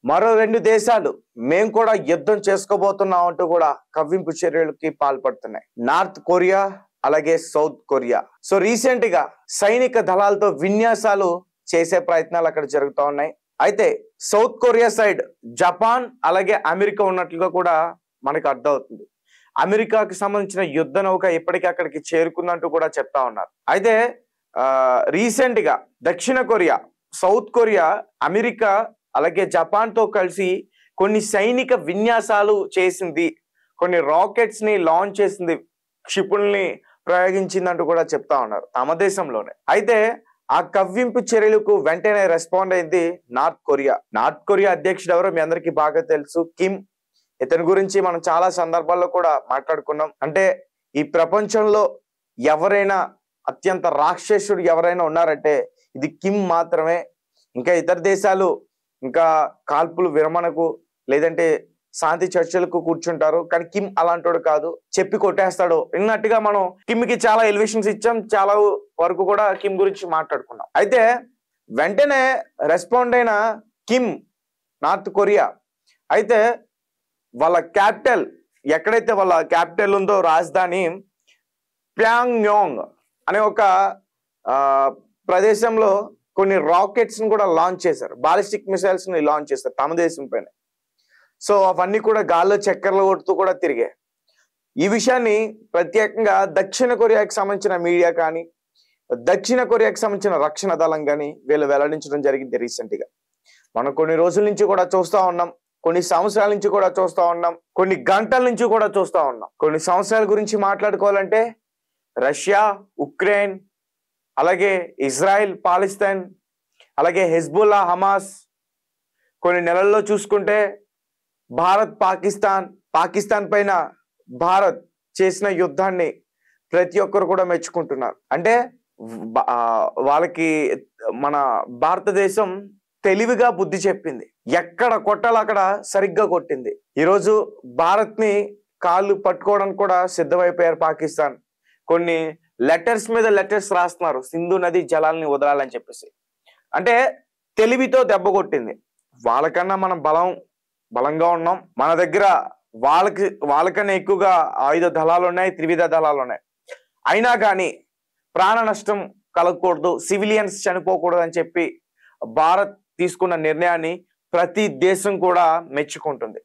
మరో రెండు దేశాలు మేము కూడా యుద్ధం చేసుకోబోతున్నాం అంటూ కూడా కవ్వింపు చర్యలకి పాల్పడుతున్నాయి. నార్త్ కొరియా అలాగే సౌత్ కొరియా. సో రీసెంట్ గా సైనిక దళాలతో విన్యాసాలు చేసే ప్రయత్నాలు అక్కడ జరుగుతూ ఉన్నాయి. అయితే సౌత్ కొరియా సైడ్ జపాన్ అలాగే అమెరికా ఉన్నట్లుగా కూడా మనకు అర్థమవుతుంది. అమెరికాకి సంబంధించిన యుద్ధ నౌక ఇప్పటికీ అక్కడికి చేరుకుందంటూ కూడా చెప్తా ఉన్నారు. అయితే రీసెంట్ గా దక్షిణ కొరియా, సౌత్ కొరియా, అమెరికా అలాగే జపాన్ తో కలిసి కొన్ని సైనిక విన్యాసాలు చేసింది, కొన్ని రాకెట్స్ ని లాంచ్ చేసింది, క్షిపణుల్ని ప్రయోగించిందంటూ కూడా చెప్తా ఉన్నారు తమ దేశంలోనే. అయితే ఆ కవ్వింపు చర్యలకు వెంటనే రెస్పాండ్ అయింది నార్త్ కొరియా. నార్త్ కొరియా అధ్యక్షుడు ఎవరో మీ అందరికీ బాగా తెలుసు, కిమ్. ఇతని గురించి మనం చాలా సందర్భాల్లో కూడా మాట్లాడుకున్నాం. అంటే ఈ ప్రపంచంలో ఎవరైనా అత్యంత రాక్షసుడు ఎవరైనా ఉన్నారంటే ఇది కిమ్ మాత్రమే. ఇంకా ఇతర దేశాలు ఇంకా కాల్పులు విరమణకు లేదంటే శాంతి చర్చలకు కూర్చుంటారు, కానీ కిమ్ అలాంటోడు కాదు, చెప్పి కొట్టేస్తాడు విన్నట్టుగా మనం కిమ్ కి చాలా ఎలివేషన్స్ ఇచ్చాం, చాలా వరకు కూడా కిమ్ గురించి మాట్లాడుకున్నాం. అయితే వెంటనే రెస్పాండ్ అయిన కిమ్ నార్త్ కొరియా. అయితే వాళ్ళ క్యాపిటల్ ఎక్కడైతే వాళ్ళ క్యాపిటల్ ఉందో రాజధాని ప్యాంగ్యాంగ్ అనే ఒక ప్రదేశంలో కొన్ని రాకెట్స్ ని కూడా లాంచ్ చేశారు, బాలిస్టిక్ మిసైల్స్ ని లాంచ్ చేశారు తమ దేశం పైన. సో అవన్నీ కూడా గాల్లో చక్కర్లు కొడుతూ కూడా తిరిగాయి. ఈ విషయాన్ని ప్రత్యేకంగా దక్షిణ కొరియాకి సంబంధించిన మీడియా కానీ దక్షిణ కొరియాకి సంబంధించిన రక్షణ దళం కానీ వీళ్ళు వెల్లడించడం జరిగింది రీసెంట్ గా. మనం కొన్ని రోజుల నుంచి కూడా చూస్తా ఉన్నాం, కొన్ని సంవత్సరాల నుంచి కూడా చూస్తా ఉన్నాం, కొన్ని గంటల నుంచి కూడా చూస్తా ఉన్నాం. కొన్ని సంవత్సరాల గురించి మాట్లాడుకోవాలంటే రష్యా, ఉక్రెయిన్, అలాగే ఇజ్రాయెల్, పాలిస్తాన్, అలాగే హెజ్బుల్లా, హమాస్. కొన్ని నెలల్లో చూసుకుంటే భారత్, పాకిస్తాన్ పైన భారత్ చేసిన యుద్ధాన్ని ప్రతి ఒక్కరు కూడా మెచ్చుకుంటున్నారు. అంటే వాళ్ళకి మన భారతదేశం తెలివిగా బుద్ధి చెప్పింది, ఎక్కడ కొట్టాలో అక్కడ సరిగ్గా కొట్టింది. ఈరోజు భారత్ ని కాళ్ళు పట్టుకోవడానికి కూడా సిద్ధమైపోయారు పాకిస్తాన్. కొన్ని లెటర్స్ మీద లెటర్స్ రాస్తున్నారు, సింధు నది జలాల్ని వదలాలని చెప్పేసి. అంటే తెలివితో దెబ్బ కొట్టింది. వాళ్ళకన్నా మనం బలంగా ఉన్నాం. మన దగ్గర వాళ్ళకన్నా ఎక్కువగా ఆయుధ దళాలు ఉన్నాయి, త్రివిధ దళాలు ఉన్నాయి. అయినా కానీ ప్రాణ నష్టం కలగకూడదు, సివిలియన్స్ చనిపోకూడదు అని చెప్పి భారత్ తీసుకున్న నిర్ణయాన్ని ప్రతి దేశం కూడా మెచ్చుకుంటుంది.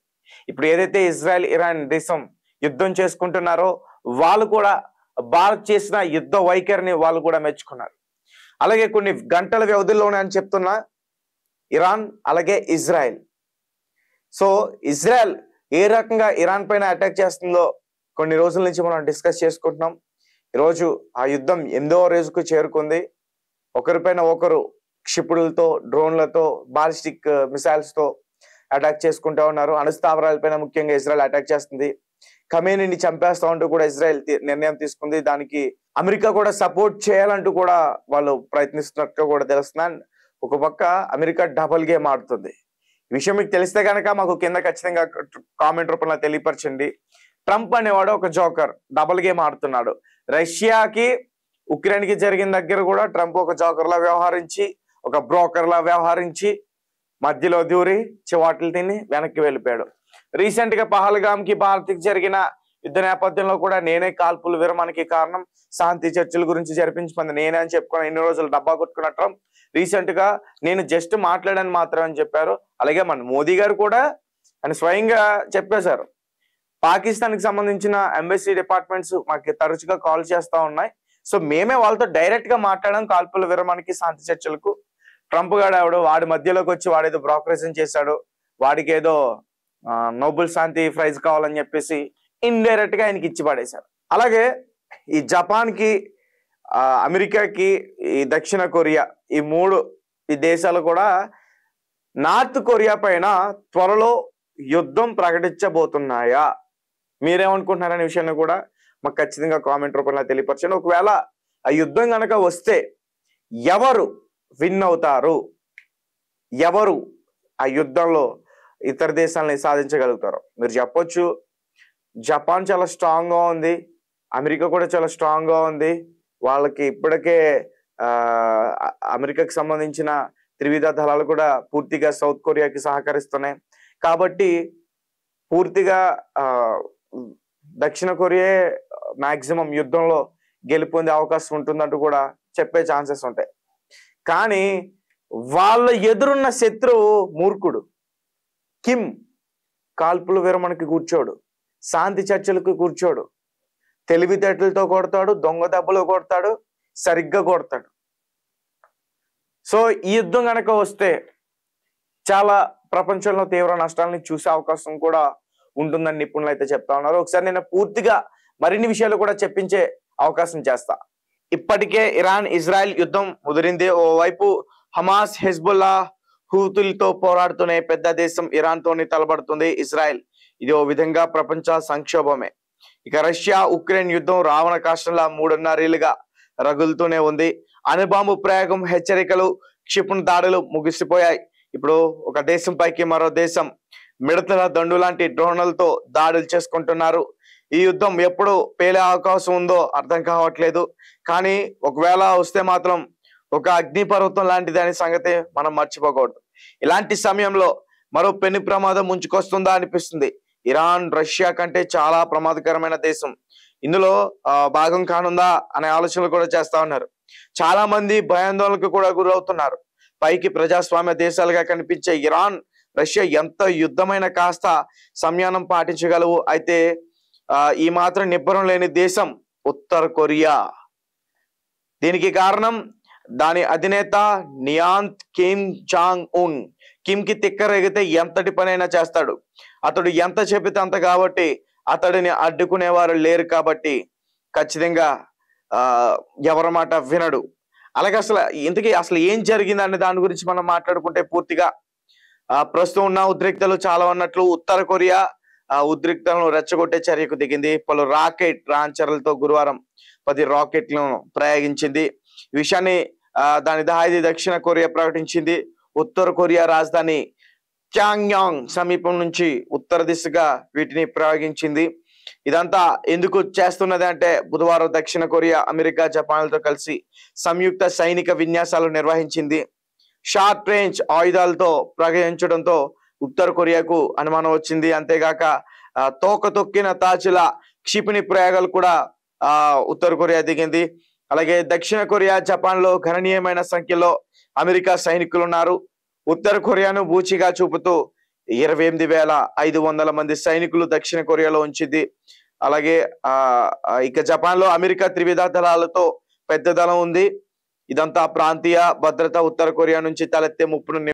ఇప్పుడు ఏదైతే ఇజ్రాయెల్, ఇరాన్ దేశం యుద్ధం చేసుకుంటున్నారో వాళ్ళు కూడా భారత్ చేసిన యుద్ధ వైఖరిని వాళ్ళు కూడా మెచ్చుకున్నారు. అలాగే కొన్ని గంటల వ్యవధిలోనే అని చెప్తున్నా ఇరాన్ అలాగే ఇజ్రాయెల్. సో ఇజ్రాయెల్ ఏ రకంగా ఇరాన్ పైన అటాక్ చేస్తుందో కొన్ని రోజుల నుంచి మనం డిస్కస్ చేసుకుంటున్నాం. ఈరోజు ఆ యుద్ధం 8వ రోజుకు చేరుకుంది. ఒకరిపైన ఒకరు క్షిపణులతో, డ్రోన్లతో, బాలిస్టిక్ మిసైల్స్ తో అటాక్ చేసుకుంటా ఉన్నారు. అణుస్థావరాలపైన ముఖ్యంగా ఇజ్రాయెల్ అటాక్ చేస్తుంది. ఖమేనీని చంపేస్తా ఉంటూ కూడా ఇజ్రాయెల్ నిర్ణయం తీసుకుంది. దానికి అమెరికా కూడా సపోర్ట్ చేయాలంటూ కూడా వాళ్ళు ప్రయత్నిస్తున్నట్టుగా కూడా తెలుస్తుంది. ఒక పక్క అమెరికా డబుల్ గేమ్ ఆడుతుంది. ఈ విషయం మీకు తెలిస్తే కనుక మాకు కింద ఖచ్చితంగా కామెంట్ రూపంలో తెలియపరచండి. ట్రంప్ అనేవాడు ఒక జోకర్, డబుల్ గేమ్ ఆడుతున్నాడు. రష్యాకి ఉక్రెయిన్ కి జరిగిన దగ్గర కూడా ట్రంప్ ఒక జోకర్ లా వ్యవహరించి, ఒక బ్రోకర్ లా వ్యవహరించి మధ్యలో దూరి చివాట్లు తిని వెనక్కి వెళ్ళిపోయాడు. రీసెంట్ గా పహల్గామ్ కి భారత్ కి జరిగిన యుద్ధ నేపథ్యంలో కూడా నేనే కాల్పులు విరమణకి కారణం, శాంతి చర్చల గురించి జరిపించమంది నేనే అని చెప్పుకున్న ఎన్ని రోజులు డబ్బా కొట్టుకున్న ట్రంప్ రీసెంట్ గా నేను జస్ట్ మాట్లాడాను మాత్రం అని చెప్పారు. అలాగే మన మోదీ గారు కూడా ఆయన స్వయంగా చెప్పేశారు, పాకిస్తాన్ కి సంబంధించిన ఎంబసీ డిపార్ట్మెంట్స్ మాకు తరచుగా కాల్ చేస్తా ఉన్నాయి. సో మేమే వాళ్ళతో డైరెక్ట్ గా మాట్లాడాం కాల్పుల విరమణకి, శాంతి చర్చలకు. ట్రంప్ గాడు ఆవిడ వాడి మధ్యలోకి వచ్చి వాడేదో బ్రోకరేషన్ చేశాడు, వాడికి ఏదో నోబెల్ శాంతి ప్రైజ్ కావాలని చెప్పేసి ఇండైరెక్ట్ గా ఆయనకి ఇచ్చి పడేశారు. అలాగే ఈ జపాన్ కి, అమెరికాకి, ఈ దక్షిణ కొరియా, ఈ దేశాలు కూడా నార్త్ కొరియా పైన త్వరలో యుద్ధం ప్రకటించబోతున్నాయా, మీరేమనుకుంటున్నారనే విషయాన్ని కూడా మాకు ఖచ్చితంగా కామెంట్ రూపంలో తెలియపరచండి. ఒకవేళ ఆ యుద్ధం కనుక వస్తే ఎవరు విన్ అవుతారు, ఎవరు ఆ యుద్ధంలో ఇతర దేశాలని సాధించగలుగుతారు మీరు చెప్పొచ్చు. జపాన్ చాలా స్ట్రాంగ్ గా ఉంది, అమెరికా కూడా చాలా స్ట్రాంగ్ గా ఉంది. వాళ్ళకి ఇప్పటికే అమెరికాకి సంబంధించిన త్రివిధ దళాలు కూడా పూర్తిగా సౌత్ కొరియాకి సహకరిస్తున్నాయి. కాబట్టి పూర్తిగా దక్షిణ కొరియా మాక్సిమం యుద్ధంలో గెలుపొందే అవకాశం ఉంటుందంటూ కూడా చెప్పే ఛాన్సెస్ ఉంటాయి. కానీ వాళ్ళ ఎదురున్న శత్రువు మూర్ఖుడు. కిమ్ కాల్పుల విరమణకి కూర్చోడు, శాంతి చర్చలకు కూర్చోడు, తెలివితేటలతో కొడతాడు, దొంగ దెబ్బలు కొడతాడు, సరిగ్గా కొడతాడు. సో ఈ యుద్ధం కనుక వస్తే చాలా ప్రపంచంలో తీవ్ర నష్టాలని చూసే అవకాశం కూడా ఉంటుందని నిపుణులు అయితే చెప్తా ఉన్నారు. ఒకసారి నేను పూర్తిగా మరిన్ని విషయాలు కూడా చెప్పించే అవకాశం చేస్తా. ఇప్పటికే ఇరాన్ ఇజ్రాయెల్ యుద్ధం ముదిరింది. ఓవైపు హమాస్, హెజ్బుల్లా, హూతులతో పోరాడుతూనే పెద్ద దేశం ఇరాన్ తోని తలబడుతుంది ఇజ్రాయెల్. ఇది ఓ విధంగా ప్రపంచ సంక్షోభమే. ఇక రష్యా ఉక్రెయిన్ యుద్ధం రావణ కాష్టంలా 3.5 ఏళ్లుగా రగులుతూనే ఉంది. అణుబాంబు ప్రయోగం, హెచ్చరికలు, క్షిపణి దాడులు ముగిసిపోయాయి. ఇప్పుడు ఒక దేశం పైకి మరో దేశం మిడతల దండు లాంటి డ్రోన్లతో దాడులు చేసుకుంటున్నారు. ఈ యుద్ధం ఎప్పుడు పేలే అవకాశం ఉందో అర్థం కావట్లేదు. కానీ ఒకవేళ వస్తే మాత్రం ఒక అగ్నిపర్వతం లాంటిది అనే సంగతి మనం మర్చిపోకూడదు. ఇలాంటి సమయంలో మరో పెను ప్రమాదం ముంచుకొస్తుందా అనిపిస్తుంది. ఇరాన్ రష్యా కంటే చాలా ప్రమాదకరమైన దేశం. ఇందులో భాగం కానుందా అనే ఆలోచనలు కూడా చేస్తా ఉన్నారు. చాలా మంది భయాందోళనకు కూడా గురవుతున్నారు. పైకి ప్రజాస్వామ్య దేశాలుగా కనిపించే ఇరాన్, రష్యా ఎంత యుద్ధమైన కాస్త సంయానం పాటించగలవు. అయితే ఈ మాత్రం నిబ్బరం లేని దేశం ఉత్తర కొరియా. దీనికి కారణం దాని అధినేత నియాంత్ కిమ్ జాంగ్ ఉన్. కిమ్ కి తిక్కరేగితే ఎంతటి పనైనా చేస్తాడు. అతడు ఎంత చెబితే అంత కాబట్టి అతడిని అడ్డుకునేవారు లేరు. కాబట్టి ఖచ్చితంగా ఎవరి మాట వినడు. అలాగే ఇంతకీ అసలు ఏం జరిగింది అనే దాని గురించి మనం మాట్లాడుకుంటే పూర్తిగా ప్రస్తుతం ఉన్న ఉద్రిక్తలు చాలా ఉన్నట్లు ఉత్తర కొరియా ఉద్రిక్తలను రెచ్చగొట్టే చర్యకు దిగింది. పలు రాకెట్ లాంచర్లతో గురువారం 10 రాకెట్లను ప్రయోగించింది. ఈ విషయాన్ని దాని దాయిది దక్షిణ కొరియా ప్రకటించింది. ఉత్తర కొరియా రాజధాని ప్యాంగ్యాంగ్ సమీపం నుంచి ఉత్తర దిశగా వీటిని ప్రయోగించింది. ఇదంతా ఎందుకు చేస్తున్నది అంటే బుధవారం దక్షిణ కొరియా అమెరికా జపాన్లతో కలిసి సంయుక్త సైనిక విన్యాసాలు నిర్వహించింది. షార్ట్ రేంజ్ ఆయుధాలతో ప్రయోగించడంతో ఉత్తర కొరియాకు అనుమానం వచ్చింది. అంతేగాక తోక తొక్కిన తాచుల క్షిపణి ప్రయోగాలు కూడా ఉత్తర కొరియా దిగింది. అలాగే దక్షిణ కొరియా, జపాన్ లో గణనీయమైన సంఖ్యలో అమెరికా సైనికులు ఉన్నారు. ఉత్తర కొరియాను బూచిగా చూపుతూ 28,500 మంది సైనికులు దక్షిణ కొరియాలో ఉంచింది. అలాగే ఇక జపాన్ లో అమెరికా త్రివిధ దళాలతో పెద్ద దళం ఉంది. ఇదంతా ప్రాంతీయ భద్రత, ఉత్తర కొరియా నుంచి తలెత్తే ముప్పును